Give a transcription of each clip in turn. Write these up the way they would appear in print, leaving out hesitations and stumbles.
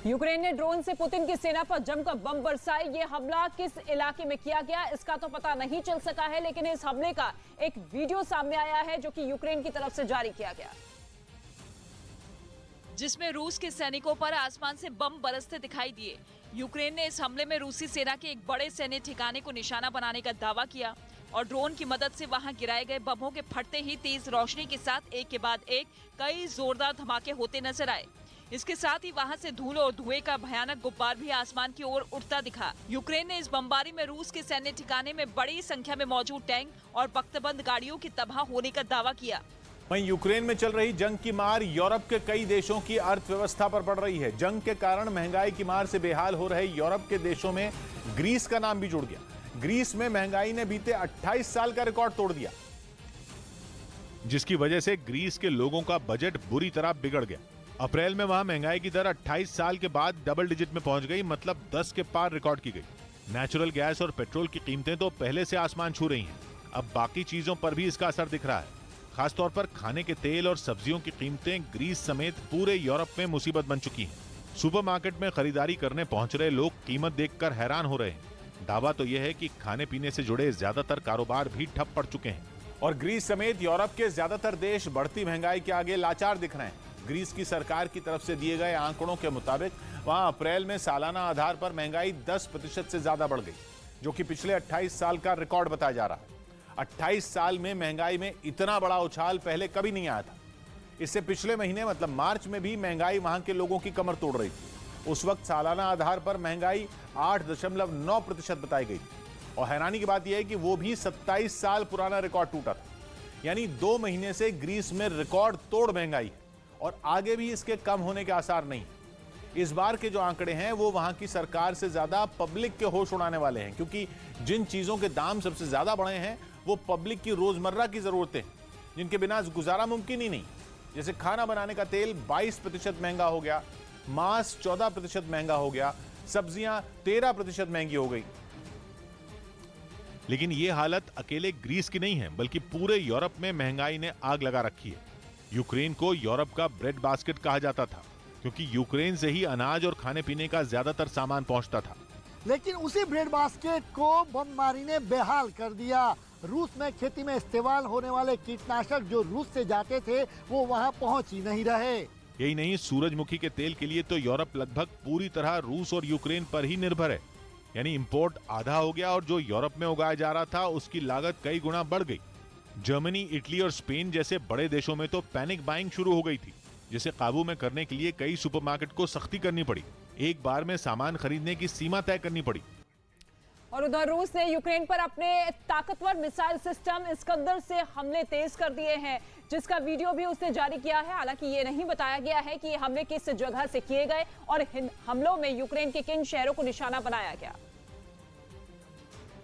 Ukraine ने drone से Putin की सेना पर जमकर बम बरसाए। ये हमला किस इलाके में किया गया इसका तो पता नहीं चल सका है, लेकिन इस हमले का एक वीडियो सामने आया है जो कि यूक्रेन की तरफ से जारी किया गया, जिसमें रूस के सैनिकों पर आसमान से बम बरसते दिखाई दिए। यूक्रेन ने इस हमले में रूसी सेना के एक बड़े सैन्य ठिकाने को निशाना बनाने का दावा किया और ड्रोन की मदद से वहां गिराए गए बमों के फटते ही तेज रोशनी के साथ एक के बाद एक कई जोरदार धमाके होते नजर आए। इसके साथ ही वहां से धूल और धुएं का भयानक गुब्बार भी आसमान की ओर उठता दिखा। यूक्रेन ने इस बमबारी में रूस के सैन्य ठिकाने में बड़ी संख्या में मौजूद टैंक और बख्तबंद गाड़ियों की तबाह होने का दावा किया। वहीं यूक्रेन में चल रही जंग की मार यूरोप के कई देशों की अर्थव्यवस्था पर पड़ रही है। जंग के कारण महंगाई की मार से बेहाल हो रहे यूरोप के देशों में ग्रीस का नाम भी जुड़ गया। ग्रीस में महंगाई ने बीते 28 साल का रिकॉर्ड तोड़ दिया, जिसकी वजह से ग्रीस के लोगों का बजट बुरी तरह बिगड़ गया। अप्रैल में वहां महंगाई की दर 28 साल के बाद डबल डिजिट में पहुंच गई, मतलब 10 के पार रिकॉर्ड की गई। नेचुरल गैस और पेट्रोल की कीमतें तो पहले से आसमान छू रही हैं। अब बाकी चीजों पर भी इसका असर दिख रहा है। खासतौर पर खाने के तेल और सब्जियों की कीमतें ग्रीस समेत पूरे यूरोप में मुसीबत बन चुकी हैं। सुपरमार्केट में खरीदारी करने पहुंच रहे लोग कीमत देखकर हैरान हो रहे हैं। दावा तो यह है कि खाने पीने से जुड़े ज्यादातर कारोबार भी ठप पड़ चुके हैं और ग्रीस समेत यूरोप के ज्यादातर देश बढ़ती महंगाई के आगे लाचार दिख रहे हैं। ग्रीस की सरकार की तरफ से दिए गए आंकड़ों के मुताबिक वहां अप्रैल में सालाना आधार पर महंगाई 10% से ज्यादा बढ़ गई, जो कि पिछले 28 साल का रिकॉर्ड बताया जा रहा है। 28 साल में महंगाई में इतना बड़ा उछाल पहले कभी नहीं आया था। इससे पिछले महीने मतलब मार्च में भी महंगाई वहां के लोगों की कमर तोड़ रही थी। उस वक्त सालाना आधार पर महंगाई 8.9% बताई गई थी और हैरानी की बात यह है कि वो भी 27 साल पुराना रिकॉर्ड टूटा था। यानी 2 महीने से ग्रीस में रिकॉर्ड तोड़ महंगाई है और आगे भी इसके कम होने के आसार नहीं। इस बार के जो आंकड़े हैं वो वहां की सरकार से ज्यादा पब्लिक के होश उड़ाने वाले हैं, क्योंकि जिन चीजों के दाम सबसे ज्यादा बढ़े हैं वो पब्लिक की रोजमर्रा की जरूरतें, जिनके बिना गुजारा मुमकिन ही नहीं। जैसे खाना बनाने का तेल 22% महंगा हो गया, मांस 14% महंगा हो गया, सब्जियां 13% महंगी हो गई। लेकिन ये हालत अकेले ग्रीस की नहीं है, बल्कि पूरे यूरोप में महंगाई ने आग लगा रखी है। यूक्रेन को यूरोप का ब्रेड बास्केट कहा जाता था, क्योंकि यूक्रेन से ही अनाज और खाने पीने का ज्यादातर सामान पहुंचता था। लेकिन उसी ब्रेड बास्केट को बमबारी ने बेहाल कर दिया। रूस में खेती में इस्तेमाल होने वाले कीटनाशक जो रूस से जाते थे वो वहां पहुंच ही नहीं रहे। यही नहीं, सूरजमुखी के तेल के लिए तो यूरोप लगभग पूरी तरह रूस और यूक्रेन पर ही निर्भर है। यानी इंपोर्ट आधा हो गया और जो यूरोप में उगाया जा रहा था उसकी लागत कई गुना बढ़ गई। जर्मनी, इटली और स्पेन जैसे बड़े देशों में तो पैनिक बाइंग शुरू हो गई थी, जिसे काबू में करने के लिए कई सुपरमार्केट को सख्ती करनी पड़ी। एक बार में सामान खरीदने की सीमा तय करनी पड़ी। और उधर रूस ने यूक्रेन पर अपने ताकतवर मिसाइल सिस्टम इस्कंदर से हमले तेज कर दिए हैं, जिसका वीडियो भी उसने जारी किया है। हालांकि ये नहीं बताया गया है कि ये हमले किस जगह से किए गए और हमलों में यूक्रेन के किन शहरों को निशाना बनाया गया।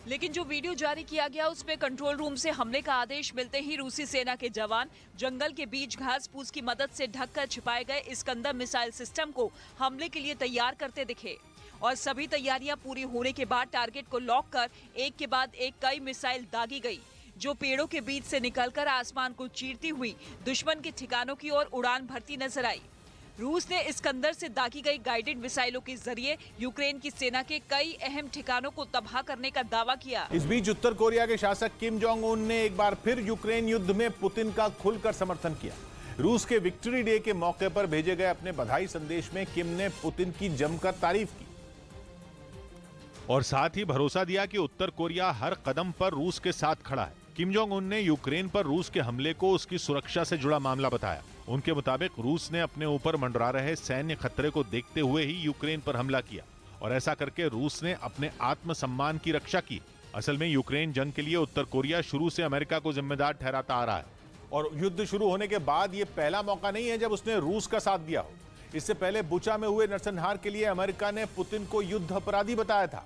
लेकिन जो वीडियो जारी किया गया उसमें कंट्रोल रूम से हमले का आदेश मिलते ही रूसी सेना के जवान जंगल के बीच घास फूस की मदद से ढककर छिपाए गए इस्कंदर मिसाइल सिस्टम को हमले के लिए तैयार करते दिखे और सभी तैयारियां पूरी होने के बाद टारगेट को लॉक कर एक के बाद एक कई मिसाइल दागी गई, जो पेड़ों के बीच से निकलकर आसमान को चीरती हुई दुश्मन के ठिकानों की ओर उड़ान भरती नजर आई। रूस ने इस्कंदर से दागी गई गाइडेड मिसाइलों के जरिए यूक्रेन की सेना के कई अहम ठिकानों को तबाह करने का दावा किया। इस बीच उत्तर कोरिया के शासक किम जोंग उन ने एक बार फिर यूक्रेन युद्ध में पुतिन का खुलकर समर्थन किया। रूस के विक्ट्री डे के मौके पर भेजे गए अपने बधाई संदेश में किम ने पुतिन की जमकर तारीफ की और साथ ही भरोसा दिया कि उत्तर कोरिया हर कदम पर रूस के साथ खड़ा है। किम जोंग उन ने यूक्रेन पर रूस के हमले को उसकी सुरक्षा से जुड़ा मामला बताया। उनके मुताबिक रूस ने अपने ऊपर मंडरा रहे सैन्य खतरे को देखते हुए ही यूक्रेन पर हमला किया और ऐसा करके रूस ने अपने आत्मसम्मान की रक्षा की। असल में यूक्रेन जंग के लिए उत्तर कोरिया शुरू से अमेरिका को जिम्मेदार ठहराता आ रहा है और युद्ध शुरू होने के बाद ये पहला मौका नहीं है जब उसने रूस का साथ दिया हो। इससे पहले बुचा में हुए नरसंहार के लिए अमेरिका ने पुतिन को युद्ध अपराधी बताया था।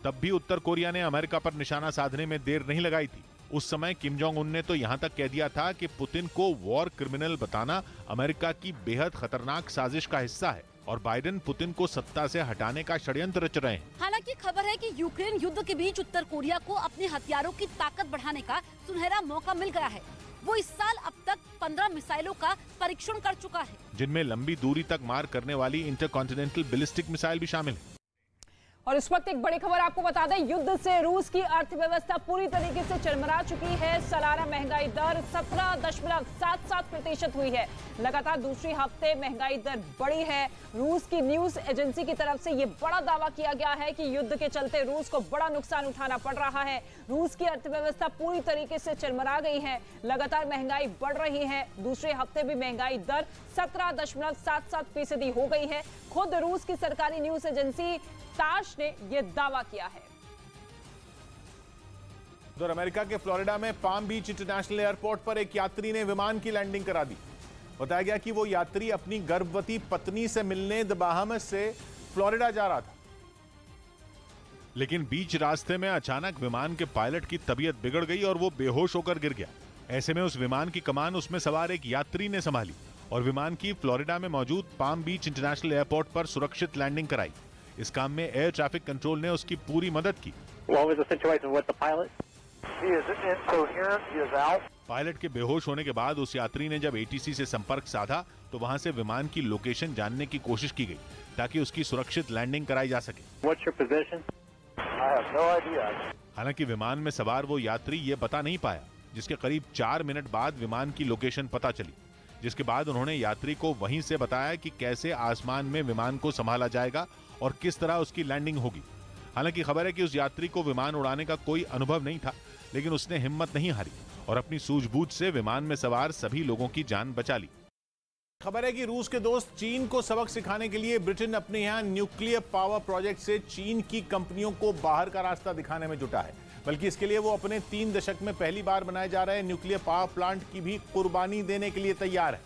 तब भी उत्तर कोरिया ने अमेरिका पर निशाना साधने में देर नहीं लगाई थी। उस समय किम जोंग उन ने तो यहां तक कह दिया था कि पुतिन को वॉर क्रिमिनल बताना अमेरिका की बेहद खतरनाक साजिश का हिस्सा है और बाइडेन पुतिन को सत्ता से हटाने का षड्यंत्र रच रहे हैं। हालांकि खबर है कि यूक्रेन युद्ध के बीच उत्तर कोरिया को अपने हथियारों की ताकत बढ़ाने का सुनहरा मौका मिल गया है। वो इस साल अब तक 15 मिसाइलों का परीक्षण कर चुका है, जिनमें लंबी दूरी तक मार करने वाली इंटरकॉन्टिनेंटल बैलिस्टिक मिसाइल भी शामिल है। और इस वक्त एक बड़ी खबर आपको बता दें, युद्ध से रूस की अर्थव्यवस्था पूरी तरीके से चरमरा चुकी है। सालाना महंगाई दर 17.77% हुई है। लगातार दूसरी हफ्ते महंगाई दर बढ़ी है। रूस की न्यूज एजेंसी की तरफ से यह बड़ा दावा किया गया है कि युद्ध के चलते रूस को बड़ा नुकसान उठाना पड़ रहा है। रूस की अर्थव्यवस्था पूरी तरीके से चरमरा गई है। लगातार महंगाई बढ़ रही है। दूसरे हफ्ते भी महंगाई दर 17.77% हो गई है। खुद रूस की सरकारी न्यूज एजेंसी ताश ने यह दावा किया है। उधर अमेरिका के फ्लोरिडा में पाम बीच इंटरनेशनल एयरपोर्ट पर एक यात्री ने विमान की लैंडिंग करा दी। बताया गया कि वो यात्री अपनी गर्भवती पत्नी से मिलने द बाहामास से फ्लोरिडा जा रहा था, लेकिन बीच रास्ते में अचानक विमान के पायलट की तबीयत बिगड़ गई और वो बेहोश होकर गिर गया। ऐसे में उस विमान की कमान उसमें सवार एक यात्री ने संभाली और विमान की फ्लोरिडा में मौजूद पाम बीच इंटरनेशनल एयरपोर्ट पर सुरक्षित लैंडिंग कराई। इस काम में एयर ट्रैफिक कंट्रोल ने उसकी पूरी मदद की। पायलट के बेहोश होने के बाद उस यात्री ने जब एटीसी से संपर्क साधा तो वहां से विमान की लोकेशन जानने की कोशिश की गई ताकि उसकी सुरक्षित लैंडिंग कराई जा सके। हालांकि विमान में सवार वो यात्री ये बता नहीं पाया, जिसके करीब 4 मिनट बाद विमान की लोकेशन पता चली, जिसके बाद उन्होंने यात्री को वहीं से बताया कि कैसे आसमान में विमान को संभाला जाएगा और किस तरह उसकी लैंडिंग होगी। हालांकि खबर है कि उस यात्री को विमान उड़ाने का कोई अनुभव नहीं था, लेकिन उसने हिम्मत नहीं हारी और अपनी सूझबूझ से विमान में सवार सभी लोगों की जान बचा ली। खबर है कि रूस के दोस्त चीन को सबक सिखाने के लिए ब्रिटेन अपने यहां न्यूक्लियर पावर प्रोजेक्ट से चीन की कंपनियों को बाहर का रास्ता दिखाने में जुटा है। बल्कि इसके लिए वो अपने 3 दशक में पहली बार बनाए जा रहे न्यूक्लियर पावर प्लांट की भी कुर्बानी देने के लिए तैयार है,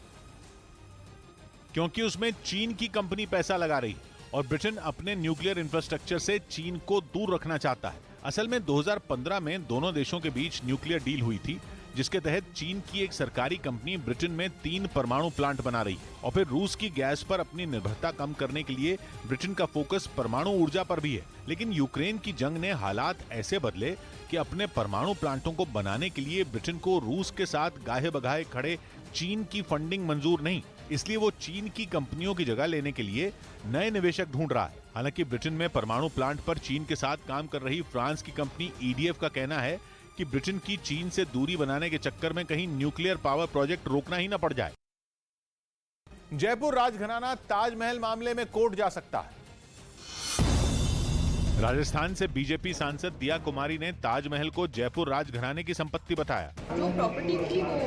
क्योंकि उसमें चीन की कंपनी पैसा लगा रही है और ब्रिटेन अपने न्यूक्लियर इंफ्रास्ट्रक्चर से चीन को दूर रखना चाहता है। असल में 2015 में दोनों देशों के बीच न्यूक्लियर डील हुई थी, जिसके तहत चीन की एक सरकारी कंपनी ब्रिटेन में 3 परमाणु प्लांट बना रही है और फिर रूस की गैस पर अपनी निर्भरता कम करने के लिए ब्रिटेन का फोकस परमाणु ऊर्जा पर भी है। लेकिन यूक्रेन की जंग ने हालात ऐसे बदले कि अपने परमाणु प्लांटों को बनाने के लिए ब्रिटेन को रूस के साथ गाहे बगाहे खड़े चीन की फंडिंग मंजूर नहीं, इसलिए वो चीन की कंपनियों की जगह लेने के लिए नए निवेशक ढूंढ रहा है। हालांकि ब्रिटेन में परमाणु प्लांट पर चीन के साथ काम कर रही फ्रांस की कंपनी EDF का कहना है कि ब्रिटेन की चीन से दूरी बनाने के चक्कर में कहीं न्यूक्लियर पावर प्रोजेक्ट रोकना ही न पड़ जाए। जयपुर राजघराना ताजमहल मामले में कोर्ट जा सकता है। राजस्थान से बीजेपी सांसद दिया कुमारी ने ताजमहल को जयपुर राजघराने की संपत्ति बताया। जो प्रॉपर्टी थी वो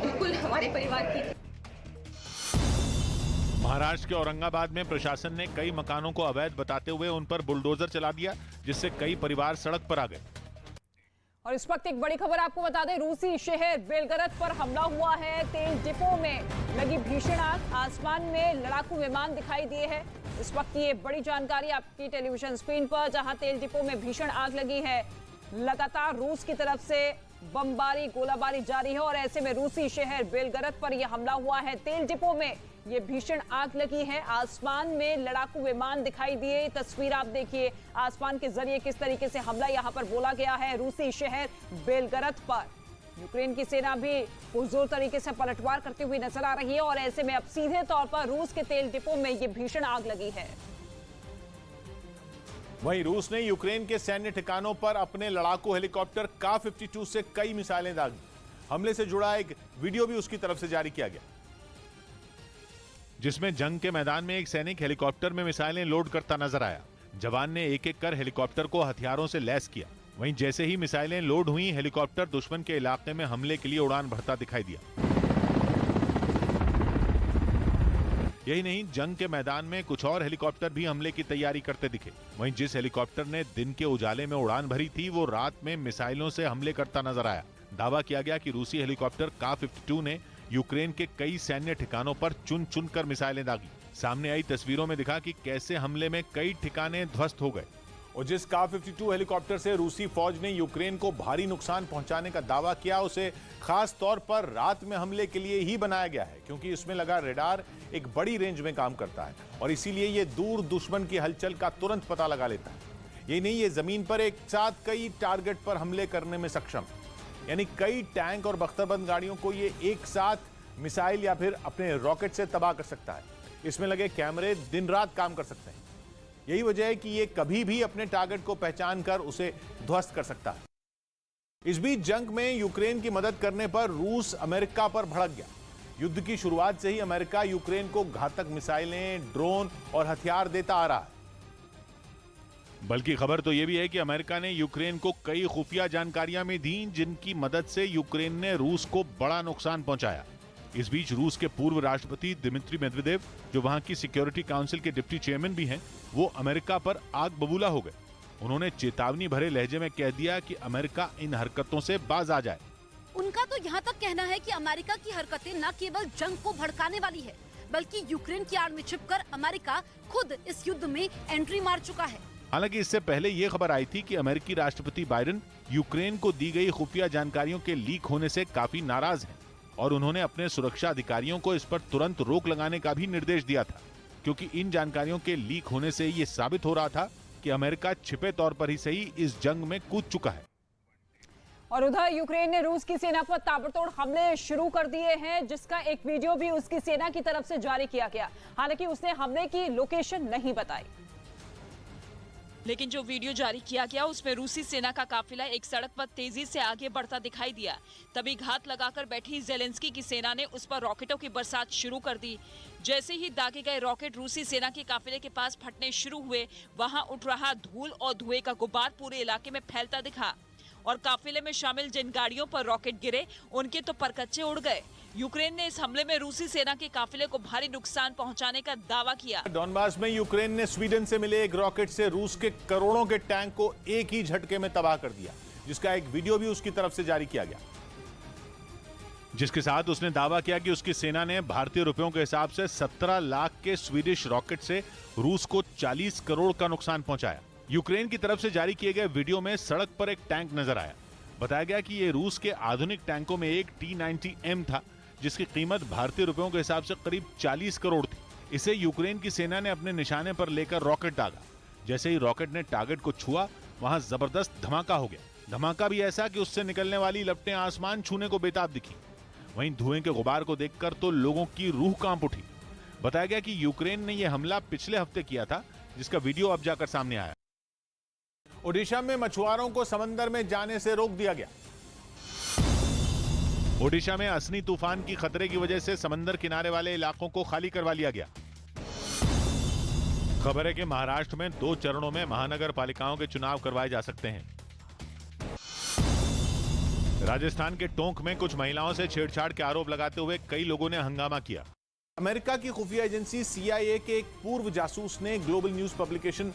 बिल्कुल हमारे परिवार की थी। महाराष्ट्र के औरंगाबाद में प्रशासन ने कई मकानों को अवैध बताते हुए उन पर बुलडोजर चला दिया, जिससे कई परिवार सड़क पर आ गए। और इस वक्त एक बड़ी खबर आपको बता दें, रूसी शहर बेलगरद पर हमला हुआ है। तेल डिपो में लगी भीषण आग, आसमान में लड़ाकू विमान दिखाई दिए हैं। इस वक्त ये बड़ी जानकारी आपकी टेलीविजन स्क्रीन पर, जहां तेल डिपो में भीषण आग लगी है। लगातार रूस की तरफ से बमबारी गोलाबारी जारी है और ऐसे में रूसी शहर बेलगरद पर यह हमला हुआ है। तेल डिपो में ये भीषण आग लगी है, आसमान में लड़ाकू विमान दिखाई दिए। तस्वीर आप देखिए, आसमान के जरिए किस तरीके से हमला यहां पर बोला गया है रूसी शहर बेलगरद पर। यूक्रेन की सेना भी पुरजोर तरीके से पलटवार करती हुई नजर आ रही है और ऐसे में अब सीधे तौर पर रूस के तेल डिपो में ये भीषण आग लगी है। वहीं रूस ने यूक्रेन के सैन्य ठिकानों पर अपने लड़ाकू हेलीकॉप्टर का-52 से कई मिसाइलें दागी। हमले से जुड़ा एक वीडियो भी उसकी तरफ से जारी किया गया, जिसमें जंग के मैदान में एक सैनिक हेलीकॉप्टर में मिसाइलें लोड करता नजर आया। जवान ने एक-एक कर हेलीकॉप्टर को हथियारों से लैस किया। वहीं जैसे ही मिसाइलें लोड हुई, हेलीकॉप्टर दुश्मन के इलाके में हमले के लिए उड़ान भरता दिखाई दिया। यही नहीं, जंग के मैदान में कुछ और हेलीकॉप्टर भी हमले की तैयारी करते दिखे। वहीं जिस हेलीकॉप्टर ने दिन के उजाले में उड़ान भरी थी, वो रात में मिसाइलों से हमले करता नजर आया। दावा किया गया कि रूसी हेलीकॉप्टर का-52 ने यूक्रेन के कई सैन्य ठिकानों पर चुन चुन कर मिसाइलें दागी। सामने आई तस्वीरों में दिखा कि कैसे हमले में कई ठिकाने ध्वस्त हो गए। और जिस का-52 हेलीकॉप्टर से रूसी फौज ने यूक्रेन को भारी नुकसान पहुंचाने का दावा किया, उसे खास तौर पर रात में हमले के लिए ही बनाया गया है, क्योंकि इसमें लगा रेडार एक बड़ी रेंज में काम करता है और इसीलिए ये दूर दुश्मन की हलचल का तुरंत पता लगा लेता है। यही नहीं, ये जमीन पर एक साथ कई टारगेट पर हमले करने में सक्षम है। यानी कई टैंक और बख्तरबंद गाड़ियों को ये एक साथ मिसाइल या फिर अपने रॉकेट से तबाह कर सकता है। इसमें लगे कैमरे दिन रात काम कर सकते हैं। यही वजह है कि ये कभी भी अपने टारगेट को पहचान कर उसे ध्वस्त कर सकता है। इस बीच जंग में यूक्रेन की मदद करने पर रूस अमेरिका पर भड़क गया। युद्ध की शुरुआत से ही अमेरिका यूक्रेन को घातक मिसाइलें, ड्रोन और हथियार देता आ रहा है। बल्कि खबर तो यह भी है कि अमेरिका ने यूक्रेन को कई खुफिया जानकारियां भी दी, जिनकी मदद से यूक्रेन ने रूस को बड़ा नुकसान पहुंचाया। इस बीच रूस के पूर्व राष्ट्रपति दिमित्री मेदवेदेव, जो वहां की सिक्योरिटी काउंसिल के डिप्टी चेयरमैन भी हैं, वो अमेरिका पर आग बबूला हो गए। उन्होंने चेतावनी भरे लहजे में कह दिया कि अमेरिका इन हरकतों से बाज आ जाए। उनका तो यहाँ तक कहना है कि अमेरिका की हरकतें न केवल जंग को भड़काने वाली है, बल्कि यूक्रेन की आड़ में छिपकर अमेरिका खुद इस युद्ध में एंट्री मार चुका है। हालांकि इससे पहले ये खबर आई थी कि अमेरिकी राष्ट्रपति बाइडेन यूक्रेन को दी गई खुफिया जानकारियों के लीक होने से काफी नाराज हैं और उन्होंने अपने सुरक्षा अधिकारियों को इस पर तुरंत रोक लगाने का भी निर्देश दिया था, क्योंकि इन जानकारियों के लीक होने से ये साबित हो रहा था कि अमेरिका छिपे तौर पर ही सही इस जंग में कूद चुका है। और उधर यूक्रेन ने रूस की सेना पर ताबड़तोड़ हमले शुरू कर दिए हैं, जिसका एक वीडियो भी उसकी सेना की तरफ से जारी किया गया। हालांकि उसने हमले की लोकेशन नहीं बताई, लेकिन जो वीडियो जारी किया गया उसमें रूसी सेना का काफिला एक सड़क पर तेजी से आगे बढ़ता दिखाई दिया। तभी घात लगाकर बैठी जेलेंस्की की सेना ने उस पर रॉकेटों की बरसात शुरू कर दी। जैसे ही दागे गए रॉकेट रूसी सेना के काफिले के पास फटने शुरू हुए, वहां उठ रहा धूल और धुएं का गुब्बार पूरे इलाके में फैलता दिखा और काफिले में शामिल जिन गाड़ियों पर रॉकेट गिरे उनके तो परकच्चे उड़ गए। यूक्रेन ने इस हमले में रूसी सेना के काफिले को भारी नुकसान पहुंचाने का दावा किया। डॉनबास में यूक्रेन ने स्वीडन से मिले एक रॉकेट से रूस के करोड़ों के टैंक को एक ही झटके में तबाह कर दिया, जिसका एक वीडियो भी उसकी तरफ से जारी किया गया, जिसके साथ उसने दावा किया कि उसकी सेना ने भारतीय रुपयों के हिसाब से 17 लाख के स्वीडिश रॉकेट से रूस को 40 करोड़ का नुकसान पहुंचाया। यूक्रेन की तरफ से जारी किए गए वीडियो में सड़क पर एक टैंक नजर आया। बताया गया कि ये रूस के आधुनिक टैंकों में एक T-90M था, जिसकी कीमत भारतीय रुपयों के हिसाब से करीब 40 करोड़ थी। इसे यूक्रेन की सेना ने अपने निशाने पर लेकर रॉकेट दागा। जैसे ही रॉकेट ने टारगेट को छुआ, वहां जबरदस्त धमाका हो गया। धमाका भी ऐसा कि उससे निकलने वाली लपटें आसमान छूने को बेताब दिखी। वहीं धुएं के गुबार को देखकर तो लोगों की रूह कांप उठी। बताया गया कि यूक्रेन ने यह हमला पिछले हफ्ते किया था, जिसका वीडियो अब जाकर सामने आया। ओडिशा में मछुआरों को समंदर में जाने से रोक दिया गया। ओडिशा में असनी तूफान की खतरे की वजह से समंदर किनारे वाले इलाकों को खाली करवा लिया गया। खबर है कि महाराष्ट्र में 2 चरणों में महानगर पालिकाओं के चुनाव करवाए जा सकते हैं। राजस्थान के टोंक में कुछ महिलाओं से छेड़छाड़ के आरोप लगाते हुए कई लोगों ने हंगामा किया। अमेरिका की खुफिया एजेंसी CIA के एक पूर्व जासूस ने ग्लोबल न्यूज पब्लिकेशन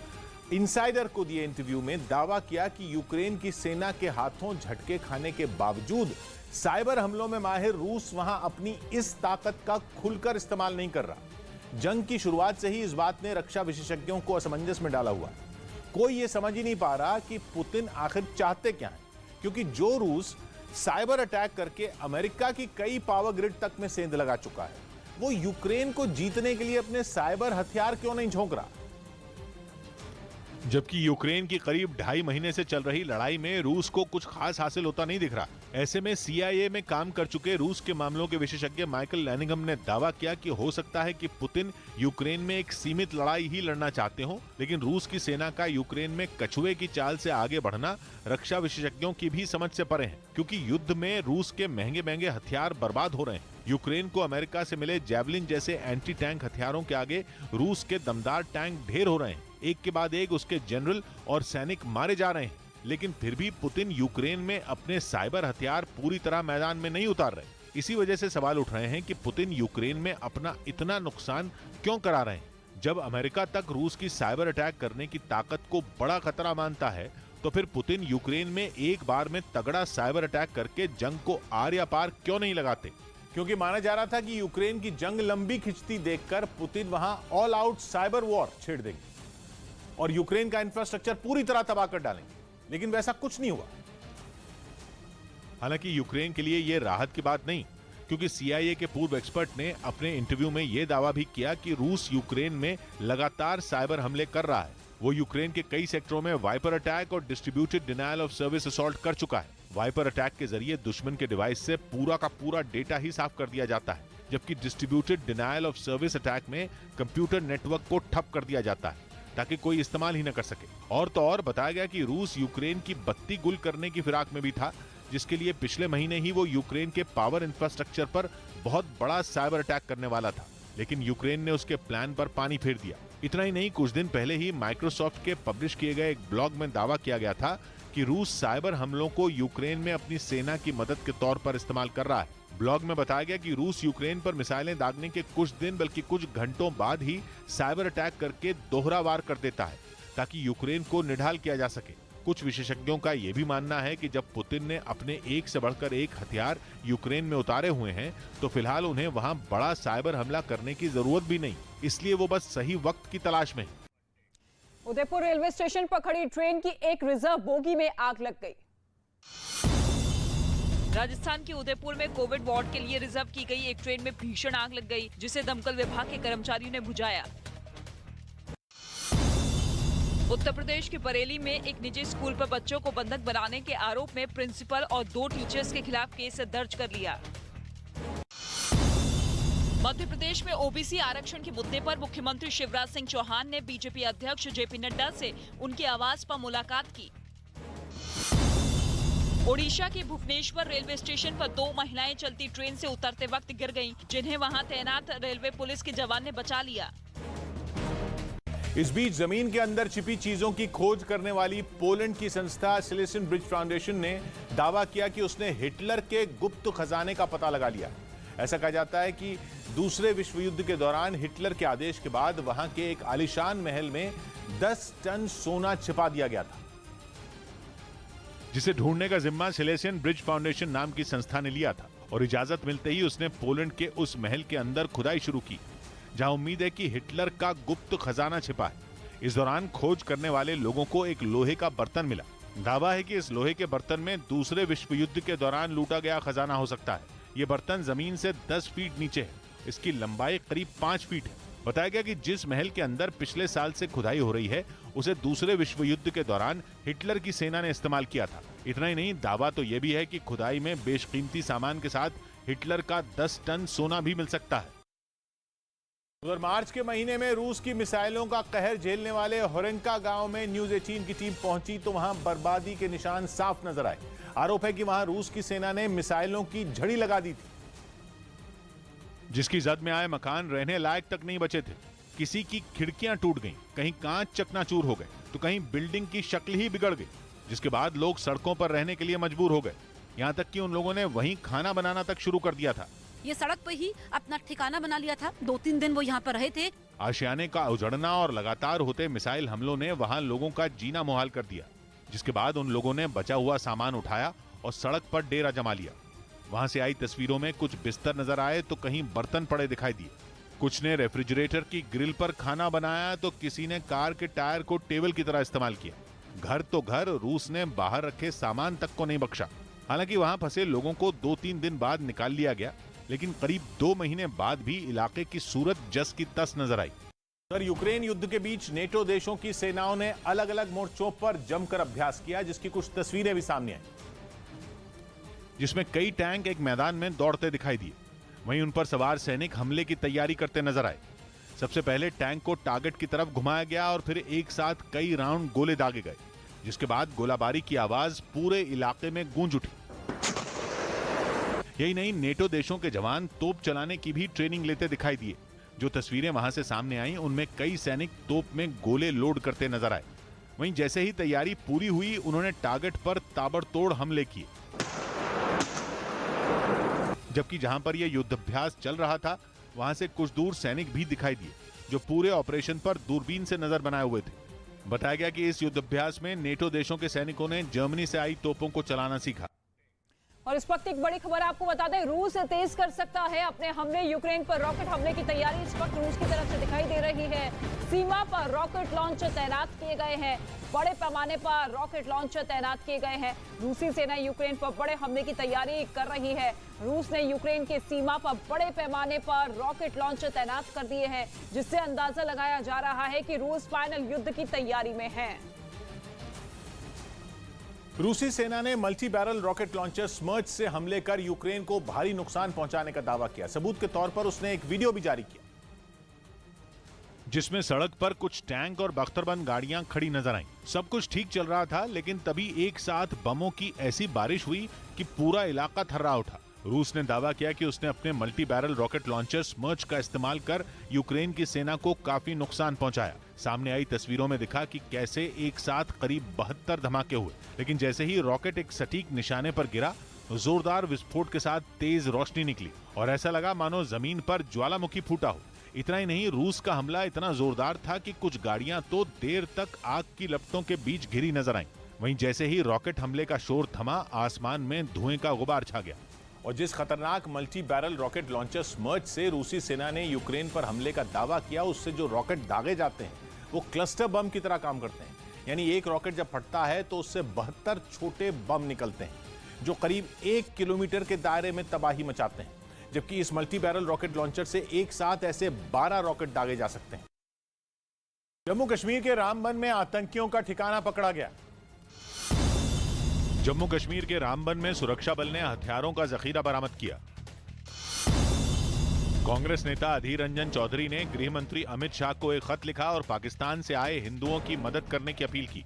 इनसाइडर को दिए इंटरव्यू में दावा किया कि यूक्रेन की सेना के हाथों झटके खाने के बावजूद साइबर हमलों में माहिर रूस वहां अपनी इस ताकत का खुलकर इस्तेमाल नहीं कर रहा। जंग की शुरुआत से ही इस बात ने रक्षा विशेषज्ञों को असमंजस में डाला हुआ है। कोई यह समझ ही नहीं पा रहा कि पुतिन आखिर चाहते क्या हैं, क्योंकि जो रूस साइबर अटैक करके अमेरिका की कई पावर ग्रिड तक में सेंध लगा चुका है, वो यूक्रेन को जीतने के लिए अपने साइबर हथियार क्यों नहीं झोंक रहा। जबकि यूक्रेन की करीब 2.5 महीने से चल रही लड़ाई में रूस को कुछ खास हासिल होता नहीं दिख रहा। ऐसे में CIA में काम कर चुके रूस के मामलों के विशेषज्ञ माइकल लैनिगम ने दावा किया कि हो सकता है कि पुतिन यूक्रेन में एक सीमित लड़ाई ही लड़ना चाहते हो, लेकिन रूस की सेना का यूक्रेन में कछुए की चाल से आगे बढ़ना रक्षा विशेषज्ञों की भी समझ से परे है, क्योंकि युद्ध में रूस के महंगे महंगे हथियार बर्बाद हो रहे हैं। यूक्रेन को अमेरिका से मिले जैवलिन जैसे एंटी टैंक हथियारों के आगे रूस के दमदार टैंक ढेर हो रहे हैं। एक के बाद एक उसके जनरल और सैनिक मारे जा रहे हैं, लेकिन फिर भी पुतिन यूक्रेन में अपने साइबर हथियार पूरी तरह मैदान में नहीं उतार रहे। इसी वजह से सवाल उठ रहे हैं कि पुतिन यूक्रेन में अपना इतना नुकसान क्यों करा रहे हैं। जब अमेरिका तक रूस की साइबर अटैक करने की ताकत को बड़ा खतरा मानता है, तो फिर पुतिन यूक्रेन में एक बार में तगड़ा साइबर अटैक करके जंग को आर या पार क्यों नहीं लगाते। क्योंकि माना जा रहा था कि यूक्रेन की जंग लंबी खिंचती देखकर पुतिन वहां ऑल आउट साइबर वॉर छेड़ देंगे और यूक्रेन का इंफ्रास्ट्रक्चर पूरी तरह तबाह कर डालेंगे, लेकिन वैसा कुछ नहीं हुआ। हालांकि यूक्रेन के लिए यह राहत की बात नहीं, क्योंकि CIA के पूर्व एक्सपर्ट ने अपने इंटरव्यू में यह दावा भी किया कि रूस यूक्रेन में लगातार साइबर हमले कर रहा है। वो यूक्रेन के कई सेक्टरों में वाइपर अटैक और distributed denial of service assault कर चुका है। वाइपर अटैक के जरिए दुश्मन के डिवाइस से पूरा का पूरा डेटा ही साफ कर दिया जाता है, जबकि distributed denial of service attack में कंप्यूटर नेटवर्क को ठप कर दिया जाता है ताकि कोई इस्तेमाल ही न कर सके। और तो और बताया गया कि रूस यूक्रेन की बत्ती गुल करने की फिराक में भी था, जिसके लिए पिछले महीने ही वो यूक्रेन के पावर इंफ्रास्ट्रक्चर पर बहुत बड़ा साइबर अटैक करने वाला था, लेकिन यूक्रेन ने उसके प्लान पर पानी फेर दिया। इतना ही नहीं, कुछ दिन पहले ही माइक्रोसॉफ्ट के पब्लिश किए गए एक ब्लॉग में दावा किया गया था कि रूस साइबर हमलों को यूक्रेन में अपनी सेना की मदद के तौर पर इस्तेमाल कर रहा है। ब्लॉग में बताया गया कि रूस यूक्रेन पर मिसाइलें दागने के कुछ दिन बल्कि कुछ घंटों बाद ही साइबर अटैक करके दोहरा वार कर देता है ताकि यूक्रेन को निढाल किया जा सके। कुछ विशेषज्ञों का यह भी मानना है कि जब पुतिन ने अपने एक से बढ़कर एक हथियार यूक्रेन में उतारे हुए हैं तो फिलहाल उन्हें वहां बड़ा साइबर हमला करने की जरूरत भी नहीं, इसलिए वो बस सही वक्त की तलाश में है। उदयपुर रेलवे स्टेशन पर खड़ी ट्रेन की एक रिजर्व बोगी में आग लग गई। राजस्थान के उदयपुर में कोविड वार्ड के लिए रिजर्व की गई एक ट्रेन में भीषण आग लग गई, जिसे दमकल विभाग के कर्मचारियों ने बुझाया। उत्तर प्रदेश के बरेली में एक निजी स्कूल पर बच्चों को बंधक बनाने के आरोप में प्रिंसिपल और 2 टीचर्स के खिलाफ केस दर्ज कर लिया। मध्य प्रदेश में ओबीसी आरक्षण के मुद्दे पर मुख्यमंत्री शिवराज सिंह चौहान ने बीजेपी अध्यक्ष जेपी नड्डा से उनके आवास पर मुलाकात की। ओडिशा के भुवनेश्वर रेलवे स्टेशन पर 2 महिलाएं चलती ट्रेन से उतरते वक्त गिर गईं, जिन्हें वहां तैनात रेलवे पुलिस के जवान ने बचा लिया। इस बीच जमीन के अंदर छिपी चीजों की खोज करने वाली पोलैंड की संस्था सिलेसियन ब्रिज फाउंडेशन ने दावा किया कि उसने हिटलर के गुप्त खजाने का पता लगा लिया। ऐसा कहा जाता है कि दूसरे विश्व युद्ध के दौरान हिटलर के आदेश के बाद वहां के एक आलीशान महल में 10 टन सोना छिपा दिया गया था, जिसे ढूंढने का जिम्मा सिलेसियन ब्रिज फाउंडेशन नाम की संस्था ने लिया था और इजाजत मिलते ही उसने पोलैंड के उस महल के अंदर खुदाई शुरू की जहां उम्मीद है कि हिटलर का गुप्त खजाना छिपा है। इस दौरान खोज करने वाले लोगों को एक लोहे का बर्तन मिला। दावा है कि इस लोहे के बर्तन में दूसरे विश्व युद्ध के दौरान लूटा गया खजाना हो सकता है। ये बर्तन जमीन से 10 फीट नीचे है, इसकी लंबाई करीब 5 फीट है। बताया गया कि जिस महल के अंदर पिछले साल से खुदाई हो रही है उसे दूसरे विश्व युद्ध के दौरान हिटलर की सेना ने इस्तेमाल किया था। इतना ही नहीं, दावा तो यह भी है कि खुदाई में बेशकीमती सामान के साथ हिटलर का 10 टन सोना भी मिल सकता है। उधर मार्च के महीने में रूस की मिसाइलों का कहर झेलने वाले होरेंका गांव में न्यूज 18 की टीम पहुंची तो वहां बर्बादी के निशान साफ नजर आए। आरोप है कि वहां रूस की सेना ने मिसाइलों की झड़ी लगा दी थी, जिसकी जद में आए मकान रहने लायक तक नहीं बचे थे। किसी की खिड़कियां टूट गईं, कहीं कांच चकनाचूर हो गए तो कहीं बिल्डिंग की शक्ल ही बिगड़ गई, जिसके बाद लोग सड़कों पर रहने के लिए मजबूर हो गए। यहां तक कि उन लोगों ने वहीं खाना बनाना तक शुरू कर दिया था। ये सड़क पर ही अपना ठिकाना बना लिया था। 2-3 दिन वो यहाँ पर रहे थे। आशियाने का उजड़ना और लगातार होते मिसाइल हमलों ने वहां लोगों का जीना मुहाल कर दिया, जिसके बाद उन लोगों ने बचा हुआ सामान उठाया और सड़क पर डेरा जमा लिया। वहां से आई तस्वीरों में कुछ बिस्तर नजर आए तो कहीं बर्तन पड़े दिखाई दिए। कुछ ने रेफ्रिजरेटर की ग्रिल पर खाना बनाया तो किसी ने कार के टायर को टेबल की तरह इस्तेमाल किया। घर तो घर, रूस ने बाहर रखे सामान तक को नहीं बख्शा। हालांकि वहां फंसे लोगों को 2-3 दिन बाद निकाल लिया गया, लेकिन करीब 2 महीने बाद भी इलाके की सूरत जस की तस नजर आई। उधर यूक्रेन युद्ध के बीच नेटो देशों की सेनाओं ने अलग अलग मोर्चों पर जमकर अभ्यास किया, जिसकी कुछ तस्वीरें भी सामने आई, जिसमें कई टैंक एक मैदान में दौड़ते दिखाई दिए। वहीं उन पर सवार सैनिक हमले की तैयारी करते नजर आए। सबसे पहले टैंक को टारगेट की तरफ घुमाया गया और फिर एक साथ कई राउंड गोले दागे गए, जिसके बाद गोलाबारी की आवाज पूरे इलाके में गूंज उठी। यही नहीं, नेटो देशों के जवान तोप चलाने की भी ट्रेनिंग लेते दिखाई दिए। जो तस्वीरें वहां से सामने आई उनमें कई सैनिक तोप में गोले लोड करते नजर आए। वहीं जैसे ही तैयारी पूरी हुई उन्होंने टारगेट पर ताबड़तोड़ हमले किए, जबकि जहां पर यह युद्धाभ्यास चल रहा था वहां से कुछ दूर सैनिक भी दिखाई दिए जो पूरे ऑपरेशन पर दूरबीन से नजर बनाए हुए थे। बताया गया कि इस युद्धाभ्यास में नेटो देशों के सैनिकों ने जर्मनी से आई तोपों को चलाना सीखा। और इस वक्त एक बड़ी खबर आपको बता दें, रूस तेज कर सकता है अपने हमले। यूक्रेन पर रॉकेट हमले की तैयारी इस वक्त रूस की तरफ से दिखाई दे रही है। सीमा पर रॉकेट लॉन्चर तैनात किए गए हैं, बड़े पैमाने पर रॉकेट लॉन्चर तैनात किए गए हैं। रूसी सेना यूक्रेन पर बड़े हमले की तैयारी कर रही है। रूस ने यूक्रेन के सीमा पर बड़े पैमाने पर रॉकेट लॉन्चर तैनात कर दिए हैं, जिससे अंदाजा लगाया जा रहा है कि रूस फाइनल युद्ध की तैयारी में है। रूसी सेना ने मल्टी बैरल रॉकेट लॉन्चर स्मर्च से हमले कर यूक्रेन को भारी नुकसान पहुंचाने का दावा किया। सबूत के तौर पर उसने एक वीडियो भी जारी किया जिसमें सड़क पर कुछ टैंक और बख्तरबंद गाड़ियां खड़ी नजर आईं। सब कुछ ठीक चल रहा था, लेकिन तभी एक साथ बमों की ऐसी बारिश हुई कि पूरा इलाका थर्रा उठा। रूस ने दावा किया कि उसने अपने मल्टी बैरल रॉकेट लॉन्चर स्मर्च का इस्तेमाल कर यूक्रेन की सेना को काफी नुकसान पहुंचाया। सामने आई तस्वीरों में दिखा कि कैसे एक साथ करीब 72 धमाके हुए, लेकिन जैसे ही रॉकेट एक सटीक निशाने पर गिरा, जोरदार विस्फोट के साथ तेज रोशनी निकली और ऐसा लगा मानो जमीन पर ज्वालामुखी फूटा हो। इतना ही नहीं, रूस का हमला इतना जोरदार था कि कुछ गाड़ियां तो देर तक आग की लपटों के बीच घिरी नजर आईं। वहीं जैसे ही रॉकेट हमले का शोर थमा, आसमान में धुएं का गुबार छा गया। और जिस खतरनाक मल्टी बैरल रॉकेट लॉन्चर स्मर्च से रूसी सेना ने यूक्रेन पर हमले का दावा किया, उससे जो रॉकेट दागे जाते हैं वो क्लस्टर बम की तरह काम करते हैं। यानी एक रॉकेट जब फटता है तो उससे 72 छोटे बम निकलते हैं जो करीब 1 किलोमीटर के दायरे में तबाही मचाते हैं, जबकि इस मल्टी बैरल रॉकेट लॉन्चर से एक साथ ऐसे 12 रॉकेट दागे जा सकते हैं। जम्मू कश्मीर के रामबन में आतंकियों का ठिकाना पकड़ा गया। जम्मू कश्मीर के रामबन में सुरक्षा बल ने हथियारों का जखीरा बरामद किया। कांग्रेस नेता अधीर रंजन चौधरी ने गृह मंत्री अमित शाह को एक खत लिखा और पाकिस्तान से आए हिंदुओं की मदद करने की अपील की।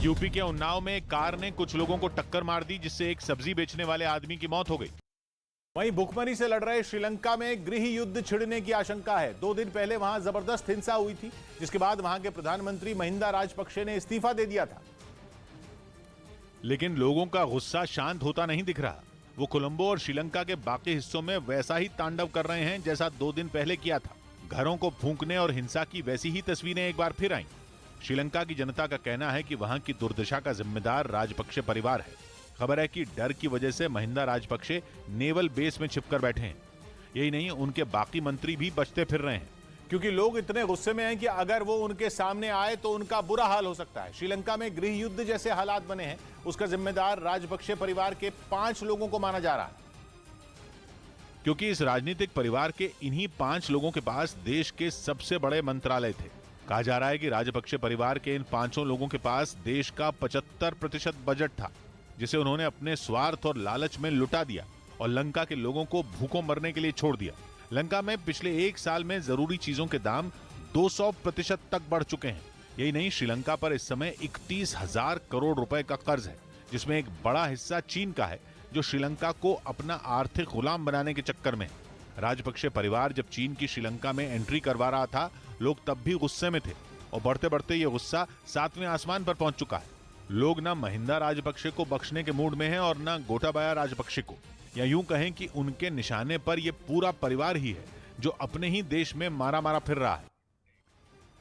यूपी के उन्नाव में एक कार ने कुछ लोगों को टक्कर मार दी, जिससे एक सब्जी बेचने वाले आदमी की मौत हो गई। वहीं भुखमरी से लड़ रहे श्रीलंका में गृह युद्ध छिड़ने की आशंका है। 2 दिन पहले वहां जबरदस्त हिंसा हुई थी, जिसके बाद वहां के प्रधानमंत्री महिंदा राजपक्षे ने इस्तीफा दे दिया था। लेकिन लोगों का गुस्सा शांत होता नहीं दिख रहा। वो कोलंबो और श्रीलंका के बाकी हिस्सों में वैसा ही तांडव कर रहे हैं जैसा 2 दिन पहले किया था। घरों को फूंकने और हिंसा की वैसी ही तस्वीरें एक बार फिर आईं। श्रीलंका की जनता का कहना है कि वहां की दुर्दशा का जिम्मेदार राजपक्षे परिवार है। खबर है कि डर की वजह से महिंदा राजपक्षे नेवल बेस में छिपकर बैठे हैं। यही नहीं, उनके बाकी मंत्री भी बचते फिर रहे हैं, क्योंकि लोग इतने गुस्से में हैं कि अगर वो उनके सामने आए तो उनका बुरा हाल हो सकता है। श्रीलंका में गृह युद्ध जैसे हालात बने हैं, उसका जिम्मेदार राजपक्षे परिवार के 5 लोगों को माना जा रहा है। क्योंकि इस राजनीतिक परिवार के इन्हीं 5 लोगों के पास देश के सबसे बड़े मंत्रालय थे। कहा जा रहा है कि राजपक्षे परिवार के इन 5 लोगों के पास देश का 75% बजट था, जिसे उन्होंने अपने स्वार्थ और लालच में लुटा दिया और लंका के लोगों को भूखों मरने के लिए छोड़ दिया। लंका में पिछले 1 साल में जरूरी चीजों के दाम 200% तक बढ़ चुके हैं। यही नहीं, श्रीलंका पर इस समय 31,000 करोड़ रुपए का कर्ज है, जिसमें एक बड़ा हिस्सा चीन का है, जो श्रीलंका को अपना आर्थिक गुलाम बनाने के चक्कर में है। राजपक्षे परिवार जब चीन की श्रीलंका में एंट्री करवा रहा था, लोग तब भी गुस्से में थे और बढ़ते बढ़ते ये गुस्सा 7वें आसमान पर पहुंच चुका है। लोग ना महिंदा राजपक्षे को बख्शने के मूड में हैं और ना गोटाबाया राजपक्षे को, या यूं कहें कि उनके निशाने पर यह पूरा परिवार ही है जो अपने ही देश में मारा मारा फिर रहा है।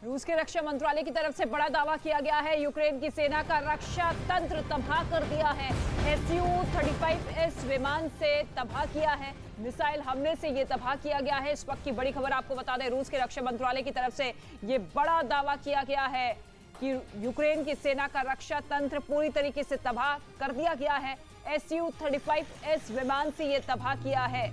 रूस के रक्षा मंत्रालय की तरफ से बड़ा दावा किया गया है। यूक्रेन की सेना का रक्षा तंत्र तबाह कर दिया है। Su-35S विमान से तबाह किया है। मिसाइल हमले से ये तबाह किया गया है। इस वक्त की बड़ी खबर आपको बता दें, रूस के रक्षा मंत्रालय की तरफ से ये बड़ा दावा किया गया है कि यूक्रेन की सेना का रक्षा तंत्र पूरी तरीके से तबाह कर दिया गया है। Su-35S विमान से ये तबाह किया है।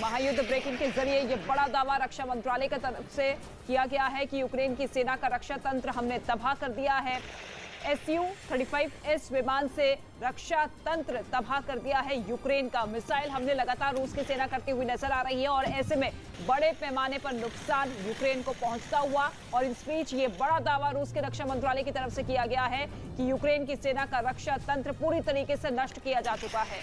महायुद्ध ब्रेकिंग के जरिए ये बड़ा दावा रक्षा मंत्रालय की तरफ से किया गया है कि यूक्रेन की सेना का रक्षा तंत्र हमने तबाह कर दिया है। Su-35S विमान से रक्षा तंत्र तबाह कर दिया है यूक्रेन का। मिसाइल हमले लगातार रूस की सेना करती हुई नजर आ रही है और ऐसे में बड़े पैमाने पर नुकसान यूक्रेन को पहुंचता हुआ, और इस बीच ये बड़ा दावा रूस के रक्षा मंत्रालय की तरफ से किया गया है कि यूक्रेन की सेना का रक्षा तंत्र पूरी तरीके से नष्ट किया जा चुका है।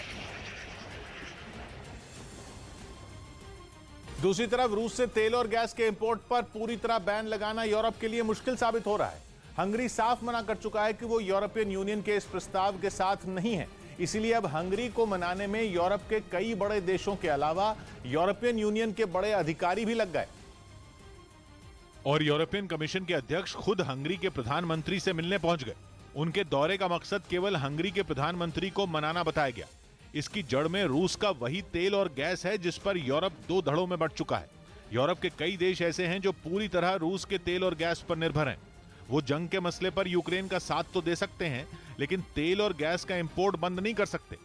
दूसरी तरफ रूस से तेल और गैस के इंपोर्ट पर पूरी तरह बैन लगाना यूरोप के लिए मुश्किल साबित हो रहा है। हंगरी साफ मना कर चुका है कि वो यूरोपियन यूनियन के इस प्रस्ताव के साथ नहीं है। इसीलिए अब हंगरी को मनाने में यूरोप के कई बड़े देशों के अलावा यूरोपियन यूनियन के बड़े अधिकारी भी लग गए। और यूरोपियन कमीशन के अध्यक्ष खुद हंगरी के प्रधानमंत्री से मिलने पहुंच गए। उनके दौरे का मकसद केवल हंगरी के प्रधानमंत्री को मनाना बताया गया। इसकी जड़ में रूस का वही तेल और गैस है जिस पर यूरोप 2 धड़ों में बंट चुका है। यूरोप के कई देश ऐसे हैं जो पूरी तरह रूस के तेल और गैस पर निर्भर हैं। वो जंग के मसले पर यूक्रेन का साथ तो दे सकते हैं, लेकिन तेल और गैस का इंपोर्ट बंद नहीं कर सकते।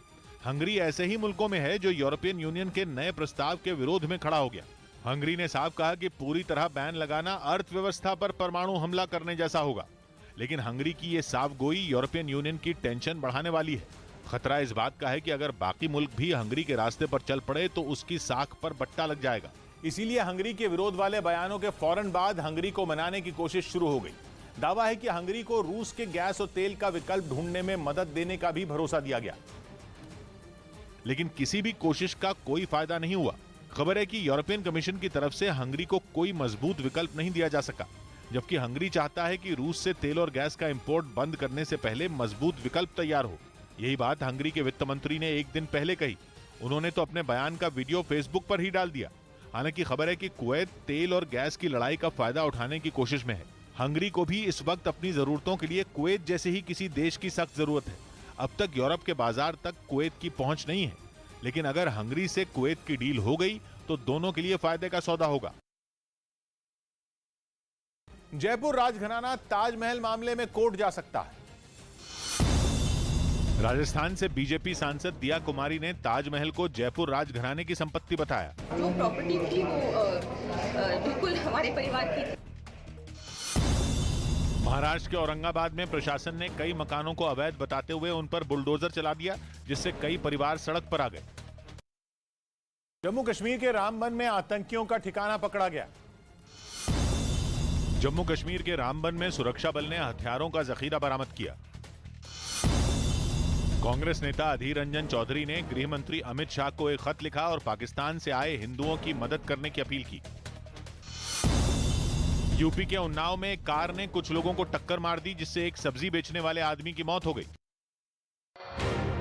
हंगरी ऐसे ही मुल्कों में है जो यूरोपियन यूनियन के नए प्रस्ताव के विरोध में खड़ा हो गया। हंगरी ने साफ कहा कि पूरी तरह बैन लगाना अर्थव्यवस्था पर परमाणु हमला करने जैसा होगा, लेकिन हंगरी की ये साफ गोई यूरोपियन यूनियन की टेंशन बढ़ाने वाली है। खतरा इस बात का है कि अगर बाकी मुल्क भी हंगरी के रास्ते पर चल पड़े तो उसकी साख पर बट्टा लग जाएगा। इसीलिए हंगरी के विरोध वाले बयानों के फौरन बाद हंगरी को मनाने की कोशिश शुरू हो गई। दावा है कि हंगरी को रूस के गैस और तेल का विकल्प ढूंढने में मदद देने का भी भरोसा दिया गया, लेकिन किसी भी कोशिश का कोई फायदा नहीं हुआ। खबर है कि यूरोपियन कमीशन की तरफ से हंगरी को कोई मजबूत विकल्प नहीं दिया जा सका, जबकि हंगरी चाहता है कि रूस से तेल और गैस का इंपोर्ट बंद करने से पहले मजबूत विकल्प तैयार हो। यही बात हंगरी के वित्त मंत्री ने एक दिन पहले कही। उन्होंने तो अपने बयान का वीडियो फेसबुक पर ही डाल दिया। हालांकि खबर है कि कुवैत तेल और गैस की लड़ाई का फायदा उठाने की कोशिश में है। हंगरी को भी इस वक्त अपनी जरूरतों के लिए कुवैत जैसे ही किसी देश की सख्त जरूरत है। अब तक यूरोप के बाजार तक कुवैत की पहुंच नहीं है, लेकिन अगर हंगरी से कुवैत की डील हो गई तो दोनों के लिए फायदे का सौदा होगा। जयपुर राजघराना ताजमहल मामले में कोर्ट जा सकता है। राजस्थान से बीजेपी सांसद दिया कुमारी ने ताजमहल को जयपुर राजघराने की संपत्ति बताया। जो प्रॉपर्टी थी वो बिल्कुल हमारे परिवार की थी। महाराष्ट्र के औरंगाबाद में प्रशासन ने कई मकानों को अवैध बताते हुए उन पर बुलडोजर चला दिया, जिससे कई परिवार सड़क पर आ गए। जम्मू कश्मीर के रामबन में आतंकियों का ठिकाना पकड़ा गया। जम्मू कश्मीर के रामबन में सुरक्षा बल ने हथियारों का जखीरा बरामद किया। कांग्रेस नेता अधीर रंजन चौधरी ने गृह मंत्री अमित शाह को एक खत लिखा और पाकिस्तान से आए हिंदुओं की मदद करने की अपील की। यूपी के उन्नाव में एक कार ने कुछ लोगों को टक्कर मार दी, जिससे एक सब्जी बेचने वाले आदमी की मौत हो गई।